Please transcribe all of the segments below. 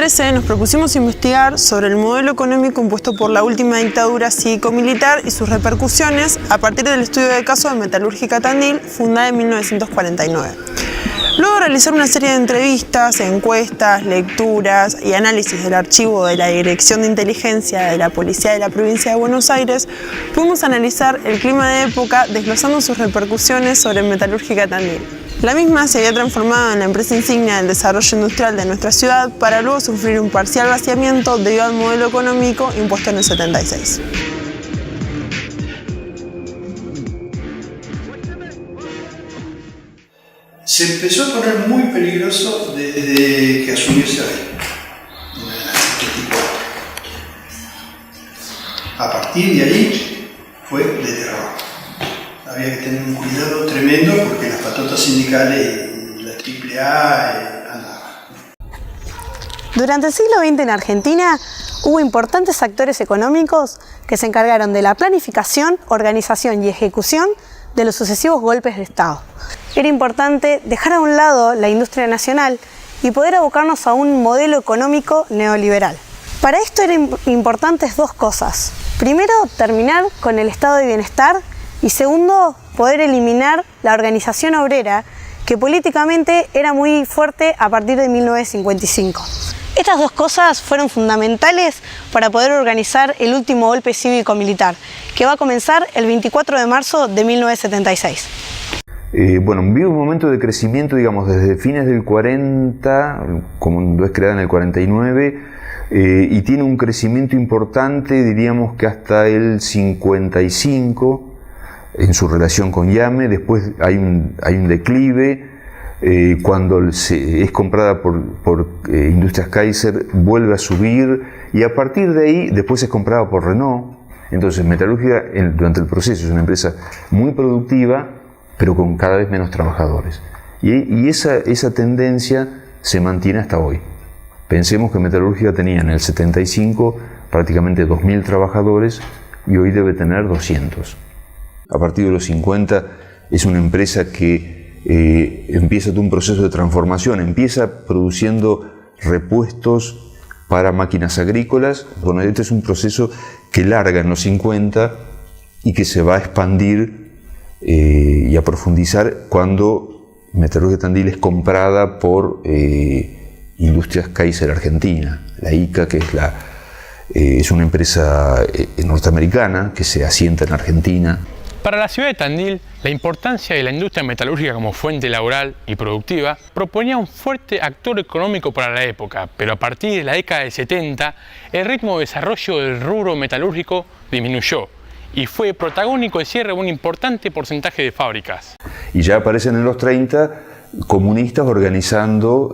2013 nos propusimos investigar sobre el modelo económico impuesto por la última dictadura cívico-militar y sus repercusiones a partir del estudio de caso de Metalúrgica Tandil, fundada en 1949. Luego de realizar una serie de entrevistas, encuestas, lecturas y análisis del archivo de la Dirección de Inteligencia de la Policía de la Provincia de Buenos Aires, pudimos analizar el clima de época desglosando sus repercusiones sobre Metalúrgica Tandil. La misma se había transformado en la empresa insignia del desarrollo industrial de nuestra ciudad para luego sufrir un parcial vaciamiento debido al modelo económico impuesto en el 76. Se empezó a poner muy peligroso desde que asumió Serrano, en el 74. A partir de ahí fue de terror. Había que tener un cuidado tremendo porque las patotas sindicales y la AAA andaban. Durante el siglo XX en Argentina hubo importantes actores económicos que se encargaron de la planificación, organización y ejecución de los sucesivos golpes de Estado. Era importante dejar a un lado la industria nacional y poder abocarnos a un modelo económico neoliberal. Para esto eran importantes dos cosas. Primero, terminar con el estado de bienestar y segundo, poder eliminar la organización obrera que políticamente era muy fuerte a partir de 1955. Estas dos cosas fueron fundamentales para poder organizar el último golpe cívico-militar, que va a comenzar el 24 de marzo de 1976. Bueno, vive un momento de crecimiento, digamos, desde fines del 40, como es creada en el 49, y tiene un crecimiento importante, diríamos que hasta el 55, en su relación con Yame. Después hay un declive. Cuando es comprada por Industrias Kaiser, vuelve a subir, y a partir de ahí, después es comprada por Renault. Entonces, Metalúrgica, durante el proceso, es una empresa muy productiva, pero con cada vez menos trabajadores. Y esa tendencia se mantiene hasta hoy. Pensemos que Metalúrgica tenía en el 75 prácticamente 2.000 trabajadores y hoy debe tener 200. A partir de los 50 es una empresa que empieza todo un proceso de transformación, empieza produciendo repuestos para máquinas agrícolas. Bueno, este es un proceso que larga en los 50 y que se va a expandir y a profundizar cuando Metalúrgica Tandil es comprada por Industrias Kaiser Argentina, la ICA, que es una empresa norteamericana que se asienta en Argentina. Para la ciudad de Tandil, la importancia de la industria metalúrgica como fuente laboral y productiva proponía un fuerte actor económico para la época, pero a partir de la década de 70, el ritmo de desarrollo del rubro metalúrgico disminuyó y fue protagónico el cierre de un importante porcentaje de fábricas. Y ya aparecen en los 30 comunistas organizando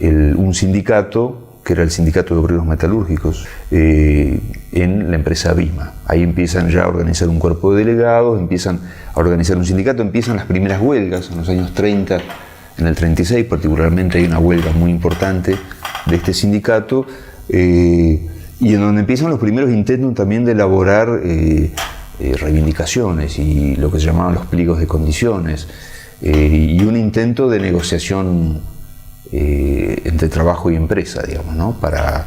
un sindicato, que era el Sindicato de Obreros Metalúrgicos, en la empresa Vima. Ahí empiezan ya a organizar un cuerpo de delegados, empiezan a organizar un sindicato, empiezan las primeras huelgas en los años 30, en el 36 particularmente hay una huelga muy importante de este sindicato, y en donde empiezan los primeros intentos también de elaborar reivindicaciones y lo que se llamaban los pliegos de condiciones, y un intento de negociación entre trabajo y empresa, digamos, ¿no? Para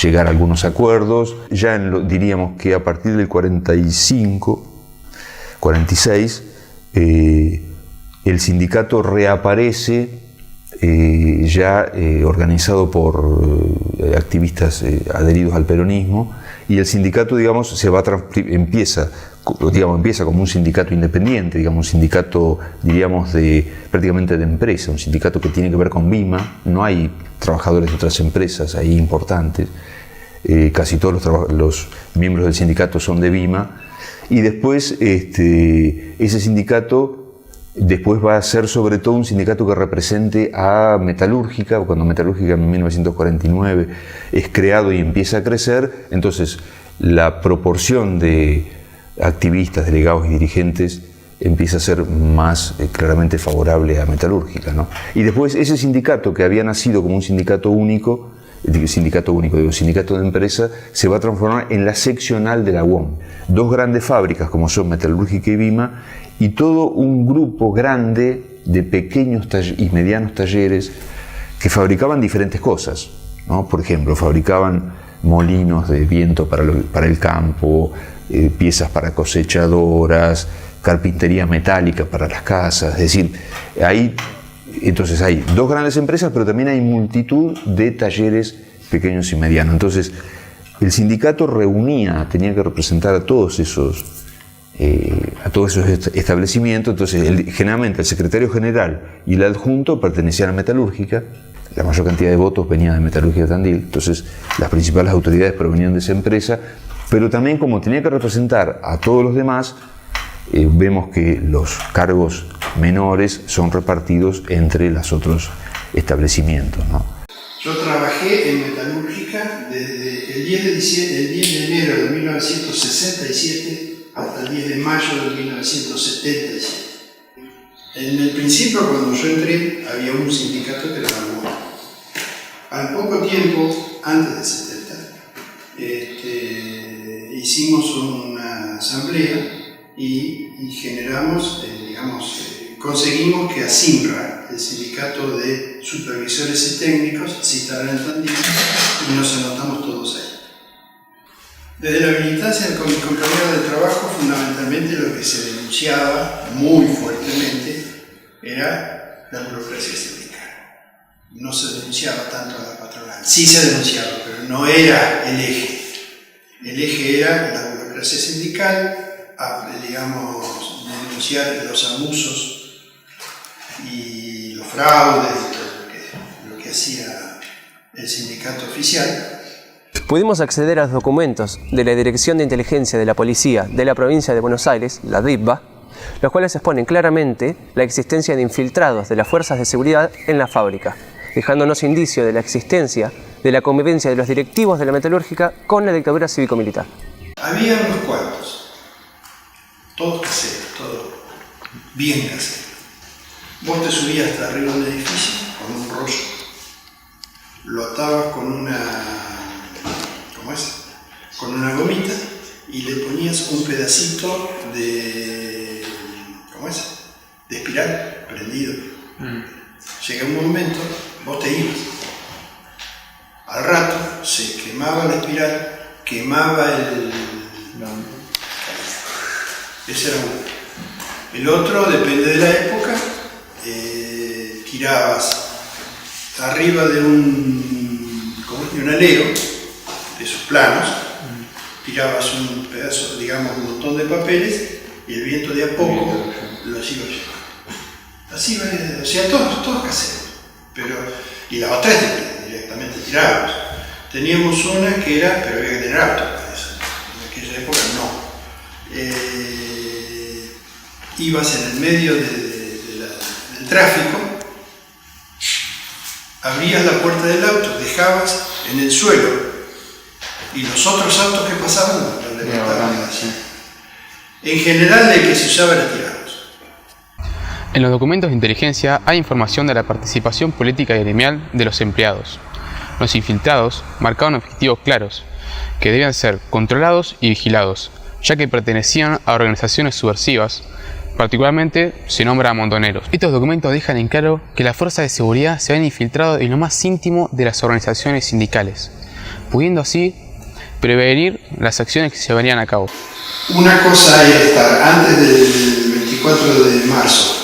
llegar a algunos acuerdos. Ya diríamos que a partir del 45, 46, el sindicato reaparece ya organizado por activistas adheridos al peronismo, y el sindicato, digamos, empieza como un sindicato independiente, digamos, un sindicato, diríamos, prácticamente de empresa, un sindicato que tiene que ver con Vima. No hay trabajadores de otras empresas ahí importantes, casi todos los miembros del sindicato son de Vima, y después ese sindicato después va a ser sobre todo un sindicato que represente a Metalúrgica. Cuando Metalúrgica en 1949 es creado y empieza a crecer, entonces la proporción de activistas, delegados y dirigentes empieza a ser más claramente favorable a Metalúrgica, ¿no? Y después ese sindicato, que había nacido como un sindicato único, sindicato de empresa, se va a transformar en la seccional de la UOM. Dos grandes fábricas como son Metalúrgica y Vima, y todo un grupo grande de pequeños y medianos talleres que fabricaban diferentes cosas. ¿no? Por ejemplo, fabricaban molinos de viento para el campo, piezas para cosechadoras, carpintería metálica para las casas. Es decir, entonces hay dos grandes empresas, pero también hay multitud de talleres pequeños y medianos. Entonces, el sindicato tenía que representar a todos esos establecimientos. Entonces, generalmente el secretario general y el adjunto pertenecían a Metalúrgica. La mayor cantidad de votos venía de Metalúrgica Tandil. Entonces, las principales autoridades provenían de esa empresa. Pero también, como tenía que representar a todos los demás, vemos que los cargos menores son repartidos entre los otros establecimientos, ¿no? Yo trabajé en Metalúrgica desde el 10 de enero de 1967 hasta el 10 de mayo de 1977. En el principio, cuando yo entré, había un sindicato que era la UOA. Al poco tiempo, antes del 70, hicimos una asamblea y generamos, conseguimos que ASIMRA, el sindicato de supervisores y técnicos, se instalara en Tandil y nos anotamos todos ahí. Desde la militancia con mis compañeros de trabajo, fundamentalmente lo que se denunciaba muy fuertemente era la burocracia sindical. No se denunciaba tanto a la patronal. Sí se denunciaba, pero no era el eje. El eje era la burocracia sindical, denunciar los abusos y los fraudes, lo que hacía el sindicato oficial. Pudimos acceder a los documentos de la Dirección de Inteligencia de la Policía de la Provincia de Buenos Aires, la DIPBA, los cuales exponen claramente la existencia de infiltrados de las fuerzas de seguridad en la fábrica, dejándonos indicio de la existencia de la convivencia de los directivos de la Metalúrgica con la dictadura cívico-militar. Había unos cuantos, todos caseros, todo bien casero. Vos te subías hasta arriba de un edificio con un rollo, lo atabas con una gomita y le ponías un pedacito de espiral prendido. Llega un momento, vos te ibas. Al rato se quemaba la espiral, quemaba ese era uno. El otro, depende de la época, tirabas arriba de un alero, de esos planos, tirabas un pedazo, un montón de papeles y el viento de a poco los iba llevando. Así, o sea, todos caseros. Y las otras directamente tirábamos. Teníamos una que era, pero había que tener auto para eso. En aquella época no. Ibas en el medio del tráfico, abrías la puerta del auto, dejabas en el suelo y los otros autos que pasaban los levantaban. En general, el que se usaba era tirarlos. En los documentos de inteligencia hay información de la participación política y gremial de los empleados. Los infiltrados marcaban objetivos claros, que debían ser controlados y vigilados, ya que pertenecían a organizaciones subversivas. Particularmente se nombra a montoneros. Estos documentos dejan en claro que las fuerzas de seguridad se habían infiltrado en lo más íntimo de las organizaciones sindicales, pudiendo así prevenir las acciones que se llevarían a cabo. Una cosa era estar antes del 24 de marzo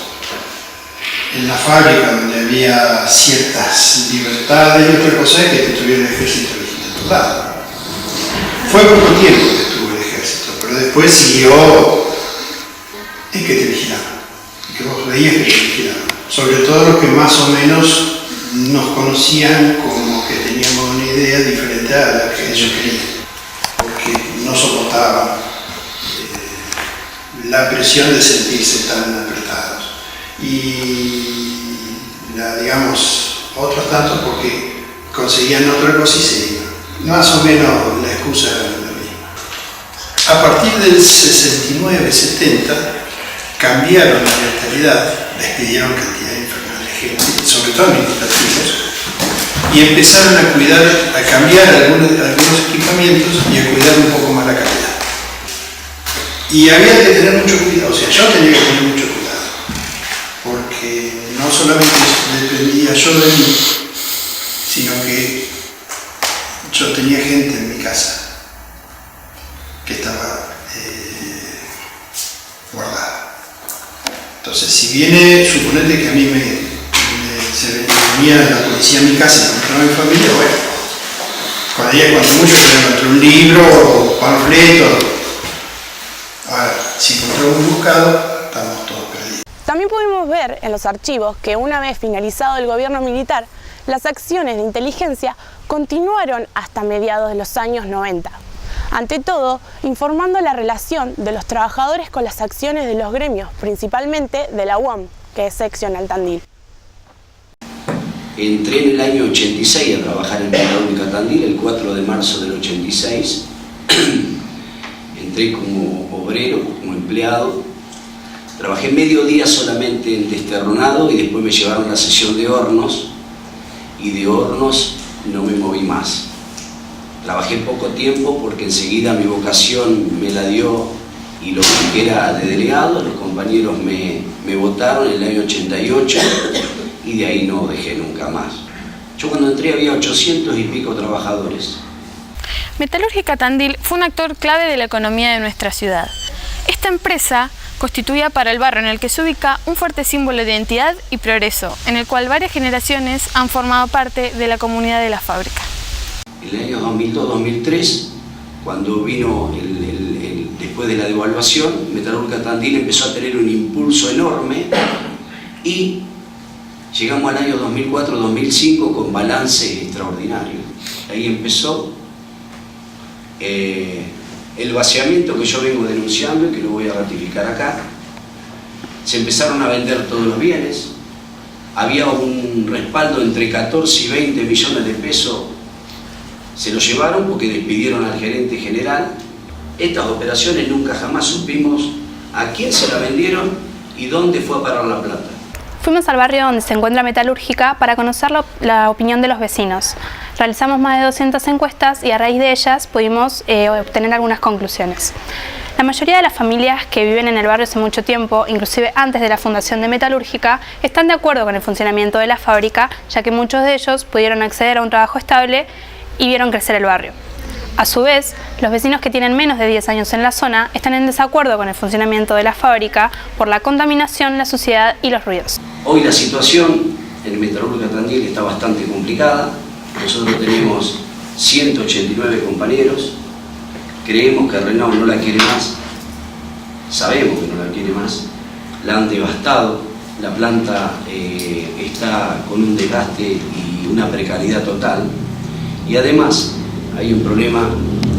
en la fábrica donde había ciertas libertades, y otra cosa es que tuviera el ejército vigilando total. Fue poco tiempo que estuvo el ejército, pero después siguió y que te vigilaban, que vos veías que te vigilaban. Sobre todo los que más o menos nos conocían como que teníamos una idea diferente a la que ellos querían, porque no soportaban la presión de sentirse tan apretados. Y otros tantos porque conseguían otra cosa y se iban. Más o menos la excusa era la misma. A partir del 69-70 cambiaron la mentalidad, despidieron cantidad infernal de gente, sobre todo administrativos, y empezaron a cambiar algunos equipamientos y a cuidar un poco más la calidad. Y había que tener mucho cuidado, o sea, yo tenía que tener mucho cuidado, porque no solamente dependía yo de mí, sino que yo tenía gente en mi casa que estaba guardada. Entonces, si viene, suponete que a mí se venía la policía a mi casa y encontraba a mi familia, bueno, cuando mucho se encontró un libro o panfleto. Ahora, si encontramos un buscado, estamos todos perdidos. También pudimos ver en los archivos que una vez finalizado el gobierno militar, las acciones de inteligencia continuaron hasta mediados de los años 90. Ante todo, informando la relación de los trabajadores con las acciones de los gremios, principalmente de la UOM, que es seccional Tandil. Entré en el año 86 a trabajar en Metalúrgica Tandil, el 4 de marzo del 86. Entré como obrero, como empleado. Trabajé medio día solamente en desterronado y después me llevaron a la sesión de hornos y de hornos no me moví más. Trabajé poco tiempo porque enseguida mi vocación me la dio y lo que era de delegado, los compañeros me votaron en el año 88 y de ahí no dejé nunca más. Yo cuando entré había 800 y pico trabajadores. Metalúrgica Tandil fue un actor clave de la economía de nuestra ciudad. Esta empresa constituía para el barrio en el que se ubica un fuerte símbolo de identidad y progreso, en el cual varias generaciones han formado parte de la comunidad de la fábrica. En el año 2002-2003, cuando vino después de la devaluación, Metalúrgica Tandil empezó a tener un impulso enorme y llegamos al año 2004-2005 con balance extraordinario. Ahí empezó el vaciamiento que yo vengo denunciando y que lo voy a ratificar acá. Se empezaron a vender todos los bienes, había un respaldo entre 14 y 20 millones de pesos, se lo llevaron porque despidieron al gerente general. Estas operaciones nunca jamás supimos a quién se la vendieron y dónde fue a parar la plata. Fuimos al barrio donde se encuentra Metalúrgica para conocer la opinión de los vecinos. Realizamos más de 200 encuestas y a raíz de ellas pudimos obtener algunas conclusiones. La mayoría de las familias que viven en el barrio hace mucho tiempo, inclusive antes de la fundación de Metalúrgica, están de acuerdo con el funcionamiento de la fábrica, ya que muchos de ellos pudieron acceder a un trabajo estable y vieron crecer el barrio. A su vez, los vecinos que tienen menos de 10 años en la zona están en desacuerdo con el funcionamiento de la fábrica por la contaminación, la suciedad y los ruidos. Hoy la situación en Metalúrgica Tandil está bastante complicada. Nosotros tenemos 189 compañeros. Creemos que Renault no la quiere más. Sabemos que no la quiere más. La han devastado. La planta está con un desgaste y una precariedad total. Y además hay un problema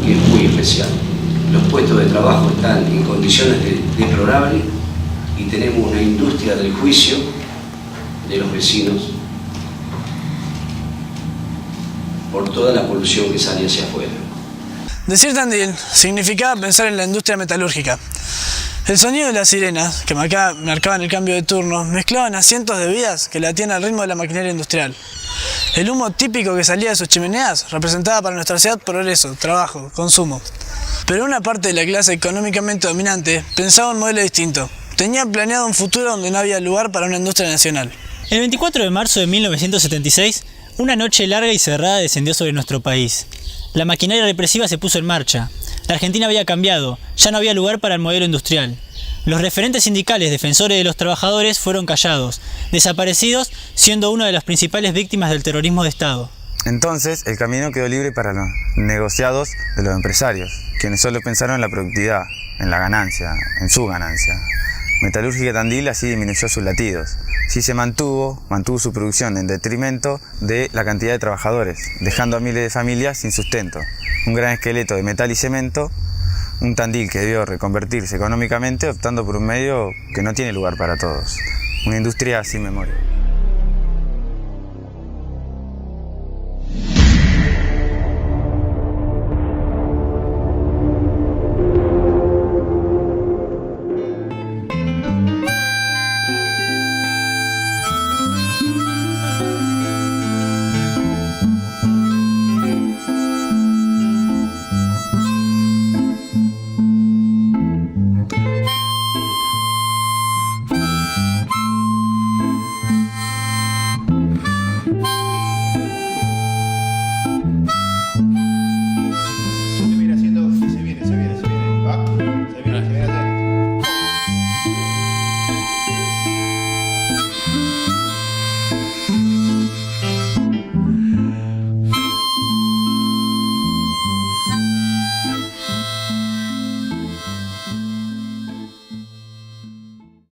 que es muy especial. Los puestos de trabajo están en condiciones deplorables y tenemos una industria del juicio de los vecinos por toda la polución que sale hacia afuera. Decir Tandil significaba pensar en la industria metalúrgica. El sonido de las sirenas, que marcaban el cambio de turno, mezclaban a cientos de vidas que latían al ritmo de la maquinaria industrial. El humo típico que salía de sus chimeneas representaba para nuestra ciudad progreso, trabajo, consumo. Pero una parte de la clase económicamente dominante pensaba un modelo distinto. Tenía planeado un futuro donde no había lugar para una industria nacional. El 24 de marzo de 1976, una noche larga y cerrada descendió sobre nuestro país. La maquinaria represiva se puso en marcha. La Argentina había cambiado, ya no había lugar para el modelo industrial. Los referentes sindicales defensores de los trabajadores fueron callados, desaparecidos, siendo una de las principales víctimas del terrorismo de Estado. Entonces, el camino quedó libre para los negociados de los empresarios, quienes solo pensaron en la productividad, en la ganancia, en su ganancia. Metalúrgica Tandil así disminuyó sus latidos. Sí se mantuvo su producción en detrimento de la cantidad de trabajadores, dejando a miles de familias sin sustento. Un gran esqueleto de metal y cemento, un Tandil que debió reconvertirse económicamente optando por un medio que no tiene lugar para todos. Una industria sin memoria.